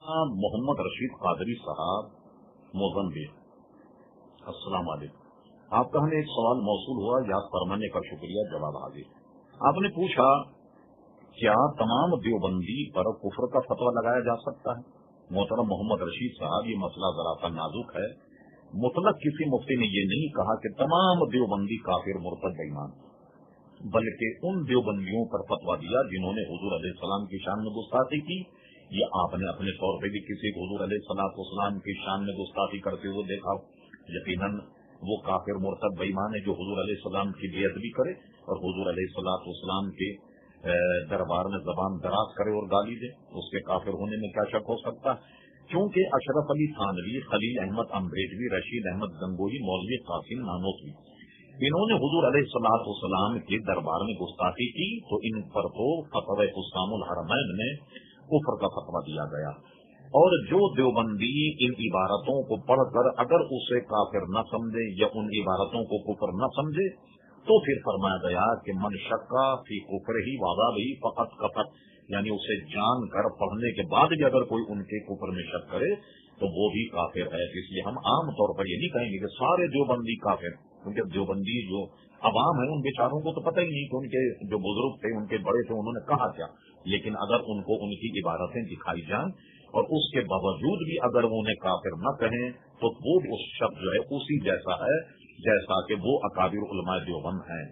محمد رشید قادری صاحب موزمبیق، السلام علیکم۔ آپ کا ہمیں ایک سوال موصول ہوا، یاد فرمانے کا شکریہ، جواب حاضر۔ آپ نے پوچھا کیا تمام دیوبندی پر کفر کا فتویٰ لگایا جا سکتا ہے؟ محترم محمد رشید صاحب، یہ مسئلہ ذرا سا نازک ہے۔ مطلق کسی مفتی نے یہ نہیں کہا کہ تمام دیوبندی کافر مرتد بے ایمان، بلکہ ان دیوبندیوں پر فتویٰ دیا جنہوں نے حضور علیہ السلام کی شان میں گستاخی کی، یا آپ نے اپنے طور پہ بھی کسی کو حضور علیہ السلام کی شان میں گستاخی کرتے ہوئے دیکھا، یقیناً وہ کافر مرتد بے ایمان ہے جو حضور علیہ السلام کی بیعت بھی کرے اور حضور علیہ السلام کے دربار میں زبان دراز کرے اور گالی دے، اس کے کافر ہونے میں کیا شک ہو سکتا ہے؟ کیونکہ اشرف علی تھانوی، خلیل احمد امبریڈوی، رشید احمد گنگوہی، مولوی قاسم نانوتوی، انہوں نے حضور علیہ السلام کے دربار میں گستاخی کی، تو ان پر تو فتوی حسام الحرمین میں کفر کا فتویٰ دیا گیا۔ اور جو دیوبندی ان عبارتوں کو پڑھ کر اگر اسے کافر نہ سمجھے یا ان عبارتوں کو کفر نہ سمجھے، تو پھر فرمایا گیا کہ من شکا فی کفر ہی وعدہ بھی فقط کفر، یعنی اسے جان کر پڑھنے کے بعد بھی اگر کوئی ان کے کفر میں شک کرے تو وہ بھی کافر ہے۔ اس لیے ہم عام طور پر یہ نہیں کہیں گے کہ سارے دیوبندی کافر، کیونکہ دیوبندی جو عوام ہے ان بیچاروں کو تو پتہ ہی نہیں کہ ان کے جو بزرگ تھے، ان کے بڑے تھے، انہوں نے کہا کیا، لیکن اگر ان کو ان کی عبارتیں دکھائی جائیں اور اس کے باوجود بھی اگر وہ انہیں کافر نہ کہیں تو وہ اس شخص جو ہے اسی جیسا ہے جیسا کہ وہ اکابر علماء دیوبند ہیں۔